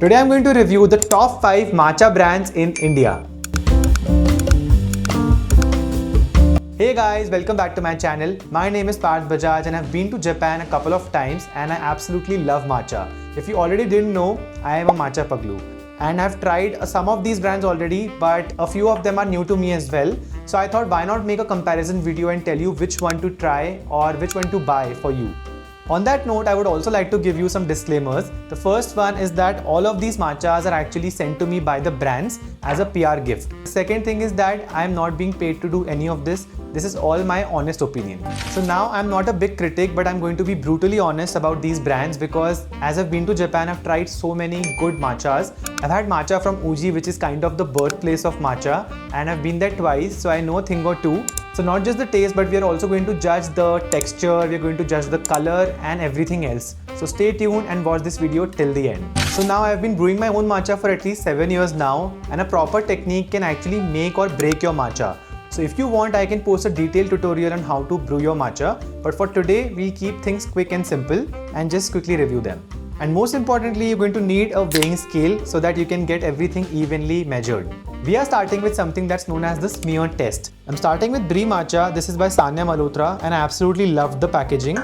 Today I'm going to review the top 5 matcha brands in India. Hey guys, welcome back to my channel. My name is Parth Bajaj and I've been to Japan a couple of times and I absolutely love matcha. If you already didn't know, I am a matcha paglu. And I've tried some of these brands already, but a few of them are new to me as well. So I thought why not make a comparison video and tell you which one to try or which one to buy for you. On that note, I would also like to give you some disclaimers. The first one is that all of these matchas are actually sent to me by the brands as a PR gift. The second thing is that I am not being paid to do any of this. This is all my honest opinion. So now I'm not a big critic, but I'm going to be brutally honest about these brands because as I've been to Japan, I've tried so many good matchas. I've had matcha from Uji, which is kind of the birthplace of matcha, and I've been there twice, so I know a thing or two. So not just the taste, but we are also going to judge the texture, we are going to judge the color and everything else. So stay tuned and watch this video till the end. So now I've been brewing my own matcha for at least 7 years now, and a proper technique can actually make or break your matcha. So if you want, I can post a detailed tutorial on how to brew your matcha, but for today, we'll keep things quick and simple and just quickly review them. And most importantly, you're going to need a weighing scale so that you can get everything evenly measured. We are starting with something that's known as the smear test. I'm starting with Brie Matcha. This is by Sanya Malhotra and I absolutely loved the packaging.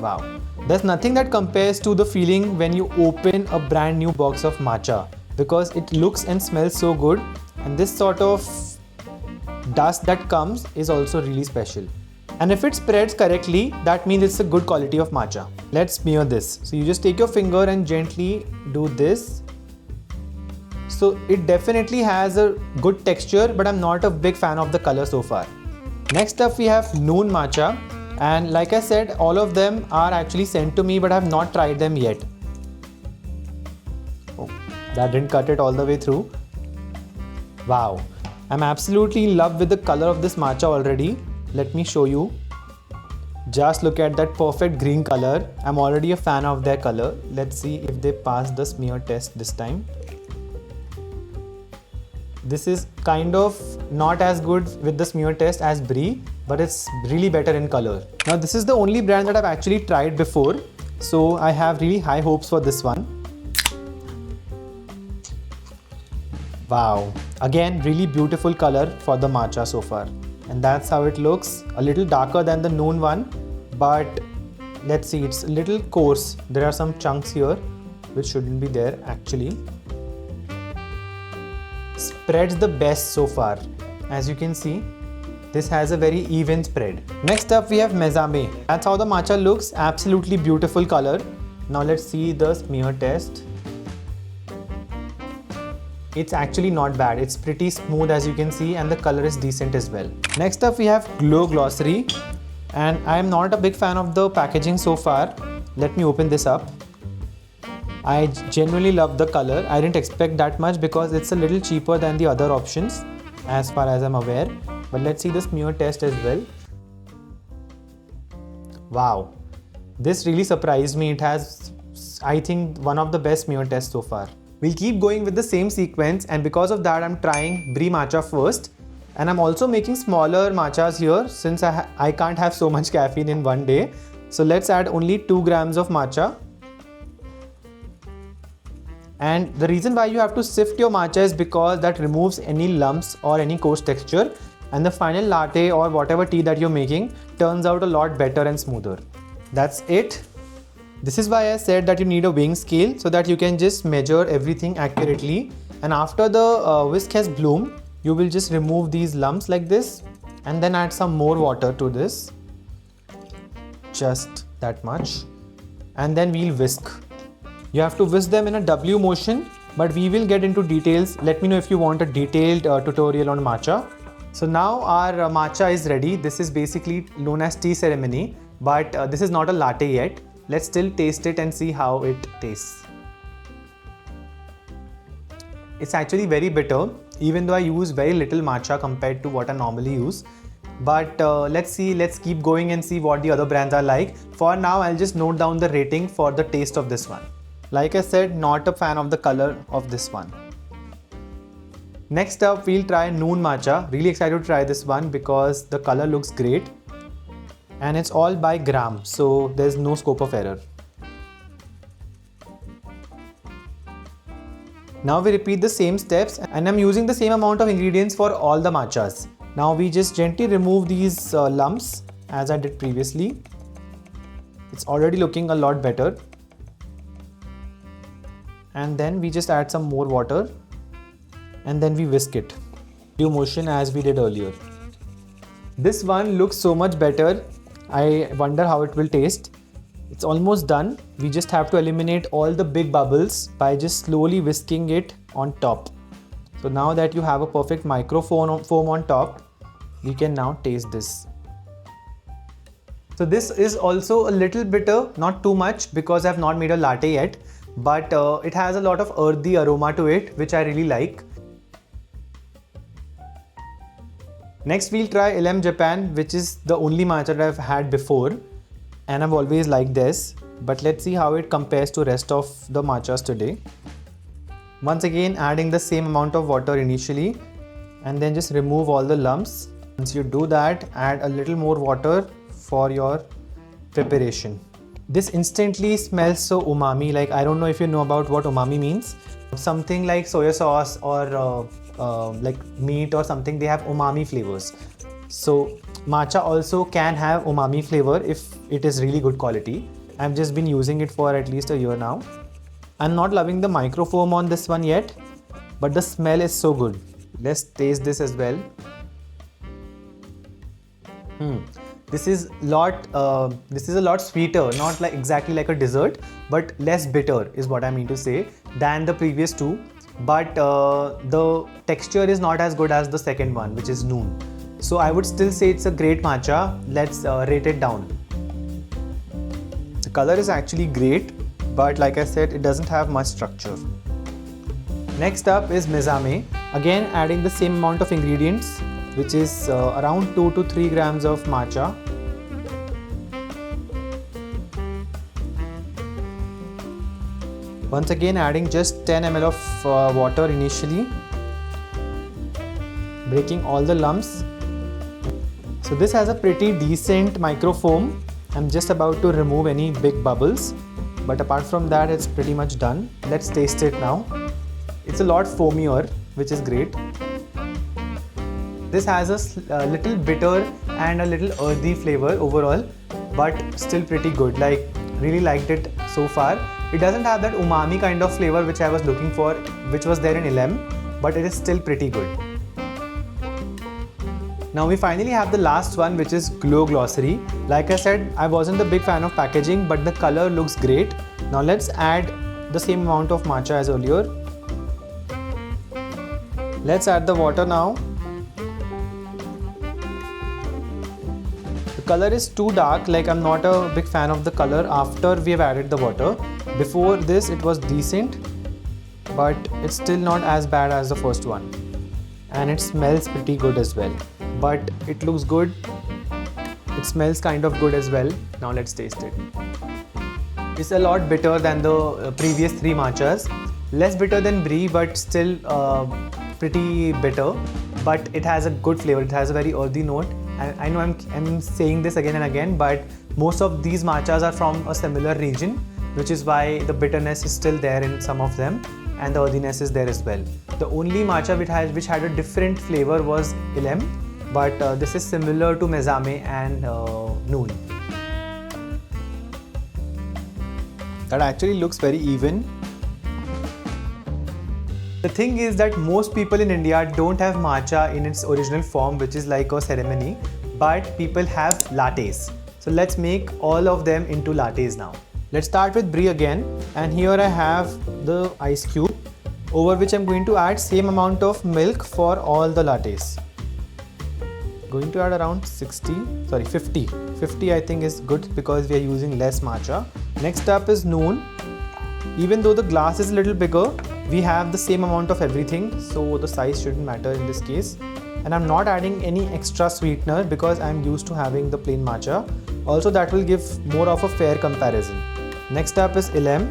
Wow. There's nothing that compares to the feeling when you open a brand new box of matcha because it looks and smells so good, and this sort of dust that comes is also really special. And if it spreads correctly, that means it's a good quality of matcha. Let's smear this. So you just take your finger and gently do this. So it definitely has a good texture, but I'm not a big fan of the color so far. Next up we have Noon Matcha, and like I said, all of them are actually sent to me, but I have not tried them yet. Oh, that didn't cut it all the way through. Wow, I'm absolutely in love with the color of this matcha already. Let me show you. Just look at that perfect green color. I'm already a fan of their color. Let's see if they pass the smear test this time. This is kind of not as good with the smear test as Brie, but it's really better in color. Now this is the only brand that I've actually tried before, so I have really high hopes for this one. Wow, again really beautiful color for the matcha so far. And that's how it looks, a little darker than the Noon one, but let's see, it's a little coarse. There are some chunks here which shouldn't be there actually. Spreads the best so far. As you can see, this has a very even spread. Next up we have Mezame. That's how the matcha looks, absolutely beautiful color. Now let's see the smear test. It's actually not bad. It's pretty smooth as you can see, and the color is decent as well. Next up we have Glow Glossary, and I am not a big fan of the packaging so far. Let me open this up. I genuinely love the color. I didn't expect that much because it's a little cheaper than the other options as far as I'm aware. But let's see the smear test as well. Wow, this really surprised me. It has, I think, one of the best smear tests so far. We'll keep going with the same sequence, and because of that I'm trying Brie Matcha first, and I'm also making smaller matchas here since I can't have so much caffeine in one day. So let's add only 2 grams of matcha. And the reason why you have to sift your matcha is because that removes any lumps or any coarse texture, and the final latte or whatever tea that you're making turns out a lot better and smoother. That's it. This is why I said that you need a weighing scale so that you can just measure everything accurately, and after the whisk has bloomed, you will just remove these lumps like this and then add some more water to this, just that much, and then we'll whisk. You have to whisk them in a W motion, but we will get into details. Let me know if you want a detailed tutorial on matcha. So now our matcha is ready. This is basically known as tea ceremony, but this is not a latte yet. Let's still taste it and see how it tastes. It's actually very bitter, even though I use very little matcha compared to what I normally use. But let's see, let's keep going and see what the other brands are like. For now, I'll just note down the rating for the taste of this one. Like I said, not a fan of the color of this one. Next up, we'll try Noon Matcha. Really excited to try this one because the color looks great. And it's all by gram, so there's no scope of error. Now we repeat the same steps, and I'm using the same amount of ingredients for all the matchas. Now we just gently remove these lumps as I did previously. It's already looking a lot better. And then we just add some more water and then we whisk it. Do motion as we did earlier. This one looks so much better. I wonder how it will taste. It's almost done. We just have to eliminate all the big bubbles by just slowly whisking it on top. So now that you have a perfect foam on top, we can now taste this. So this is also a little bitter, not too much because I have not made a latte yet, but it has a lot of earthy aroma to it, which I really like. Next we'll try Ilem Japan, which is the only matcha that I've had before, and I've always liked this, but let's see how it compares to rest of the matchas today. Once again, adding the same amount of water initially and then just remove all the lumps. Once you do that, add a little more water for your preparation. This instantly smells so umami. Like, I don't know if you know about what umami means. Something like soya sauce or like meat or something, they have umami flavors. So matcha also can have umami flavor if it is really good quality. I've just been using it for at least a year now. I'm not loving the microfoam on this one yet, but the smell is so good. Let's taste this as well. This is a lot sweeter, not like exactly like a dessert, but less bitter is what I mean to say than the previous two. But the texture is not as good as the second one, which is noon. So I would still say it's a great matcha. Let's rate it down. The color is actually great, but like I said, it doesn't have much structure. Next up is mezame. Again, adding the same amount of ingredients, which is around 2 to 3 grams of matcha. Once again, adding just 10 ml of water initially, breaking all the lumps. So this has a pretty decent microfoam. I'm just about to remove any big bubbles, but apart from that, it's pretty much done. Let's taste it now. It's a lot foamier, which is great. This has a little bitter and a little earthy flavor overall, but still pretty good. Like, really liked it so far. It doesn't have that umami kind of flavor which I was looking for, which was there in Ilem, but it is still pretty good. Now we finally have the last one, which is Glow Glossary. Like I said, I wasn't a big fan of packaging, but the color looks great. Now let's add the same amount of matcha as earlier. Let's add the water now. The color is too dark, like I'm not a big fan of the color after we have added the water. Before this it was decent, but it's still not as bad as the first one. And it smells pretty good as well. But it looks good. It smells kind of good as well. Now let's taste it. It's a lot bitter than the previous 3 matchas. Less bitter than Brie, but still pretty bitter. But it has a good flavor. It has a very earthy note. And I know I'm saying this again and again, but most of these matchas are from a similar region, which is why the bitterness is still there in some of them and the earthiness is there as well. The only matcha which had a different flavor was Ilem, but this is similar to mezame and noon. That actually looks very even. The thing is that most people in India don't have matcha in its original form, which is like a ceremony, but people have lattes. So let's make all of them into lattes now. Let's start with Brie again, and here I have the ice cube, over which I'm going to add same amount of milk for all the lattes. Going to add around 50. 50 I think is good because we are using less matcha. Next up is noon. Even though the glass is a little bigger, we have the same amount of everything, so the size shouldn't matter in this case. And I'm not adding any extra sweetener because I'm used to having the plain matcha. Also, that will give more of a fair comparison. Next up is Ilem.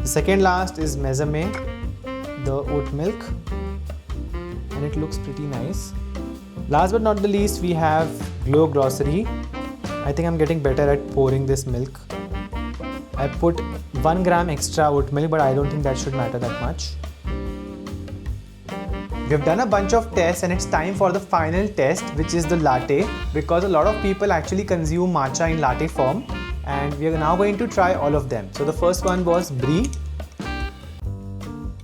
The second last is mezame, the oat milk, and it looks pretty nice. Last but not the least, we have Glow Glossary. I think I'm getting better at pouring this milk. I put 1 gram extra oat milk, but I don't think that should matter that much. We've done a bunch of tests and it's time for the final test, which is the latte, because a lot of people actually consume matcha in latte form, and we are now going to try all of them. So the first one was brie.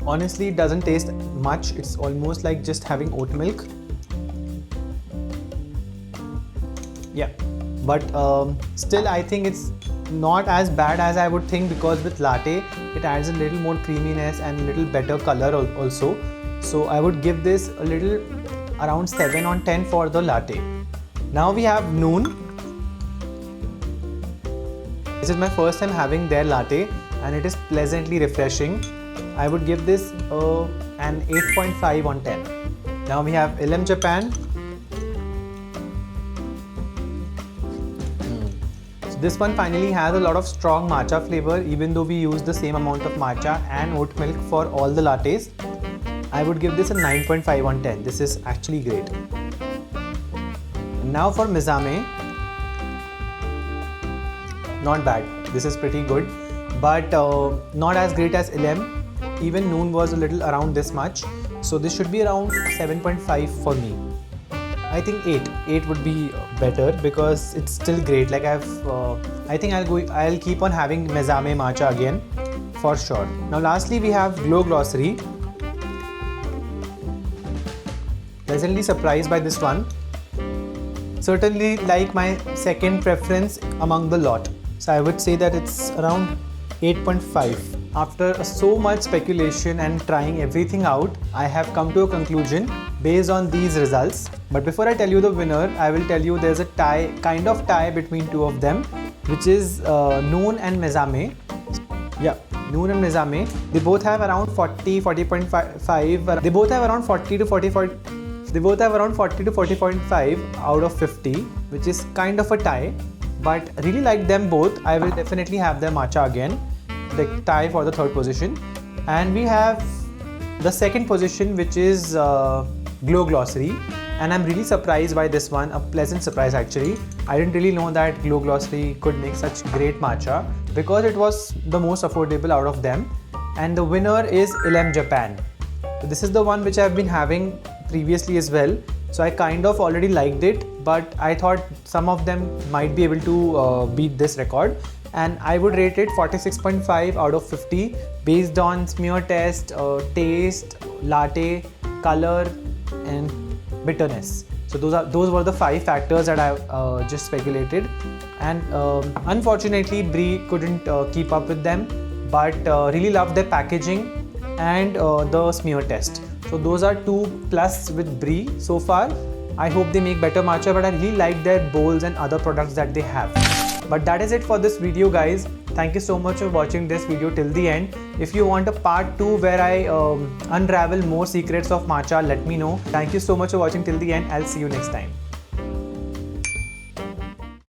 Honestly, it doesn't taste much. It's almost like just having oat milk. Yeah, but still I think it's not as bad as I would think, because with latte it adds a little more creaminess and a little better color also. So I would give this a little around 7 on 10 for the latte. Now we have noon. This is my first time having their latte and it is pleasantly refreshing. I would give this an 8.5 on 10. Now we have Ilam Japan. So this one finally has a lot of strong matcha flavor, even though we use the same amount of matcha and oat milk for all the lattes. I would give this a 9.5 on 10. This is actually great. And now for Mizame. Not bad. This is pretty good, but not as great as Ilam. Even noon was a little around this much. So this should be around 7.5 for me. I think 8. 8 would be better because it's still great. Like I think I'll keep on having Mizame matcha again for sure. Now lastly we have Glow Glossary. Pleasantly surprised by this one. Certainly like my second preference among the lot. So I would say that it's around 8.5. After so much speculation and trying everything out, I have come to a conclusion based on these results. But before I tell you the winner, I will tell you there's a kind of tie between two of them, which is Noon and Mizame. Yeah, Noon and Mizame. They both have around 40.5. They both have around 40 to 40.5 out of 50, which is kind of a tie. But really like them both. I will definitely have their matcha again. The tie for the third position. And we have the second position, which is Glow Glossary. And I'm really surprised by this one, a pleasant surprise actually. I didn't really know that Glow Glossary could make such great matcha because it was the most affordable out of them. And the winner is Ilam Japan. So this is the one which I've been having previously as well. So I kind of already liked it, but I thought some of them might be able to beat this record. And I would rate it 46.5 out of 50 based on smear test, taste, latte, color and bitterness. So those were the 5 factors that I just speculated. And unfortunately Brie couldn't keep up with them, but really loved their packaging and the smear test. So those are 2 plus with Brie so far. I hope they make better matcha, but I really like their bowls and other products that they have. But that is it for this video guys. Thank you so much for watching this video till the end. If you want a part 2 where I unravel more secrets of matcha, let me know. Thank you so much for watching till the end. I'll see you next time.